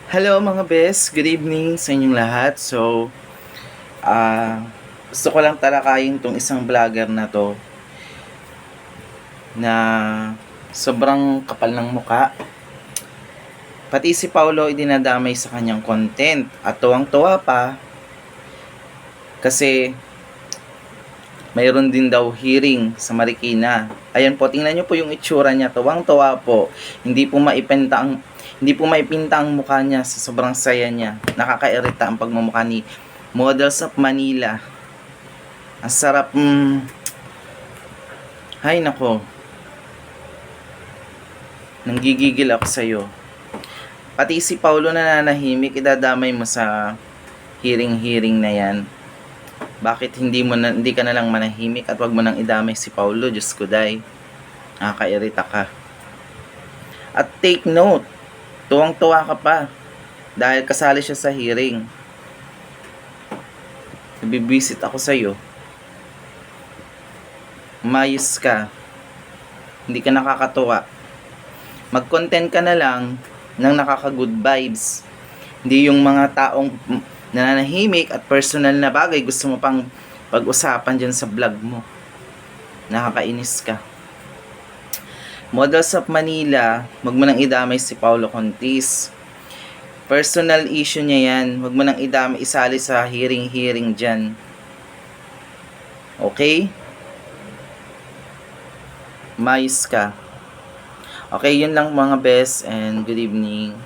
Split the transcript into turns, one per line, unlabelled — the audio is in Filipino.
Hello mga best, good evening sa inyong lahat. Ah, gusto ko lang talakayin tong isang vlogger na to na sobrang kapal ng muka. Pati si Paulo ay dinadamay sa kanyang content at tuwang-tuwa pa kasi mayroon din daw hearing sa Marikina. Ayan po, tingnan nyo po yung itsura niya, tuwang-tuwa po. Hindi po maipinta ang mukha niya sa sobrang saya niya. Nakakairita ang pagmumukha ni Models of Manila. Ang sarap, hay nako, nanggigigil ako sa'yo. Pati si Paulo na nanahimik, idadamay mo sa hearing na yan. Bakit hindi ka na lang manahimik at wag mo nang idamay si Paulo? Diyos ko, day. Nakakairita ka. At take note, tuwang-tuwa ka pa dahil kasali siya sa hearing. Nabibisit ako sa'yo. Umayos ka. Hindi ka nakakatuwa. Mag-content ka na lang ng nakaka-good vibes. Hindi yung mga taong nananahimik at personal na bagay gusto mo pang pag-usapan dyan sa vlog mo. Nakakainis ka. Models of Manila, wag mo nang idamay si Paulo Contis. Personal issue niya yan. Wag mo nang idamay, isali sa hearing dyan. Okay? Mais ka. Okay, yun lang mga best and good evening.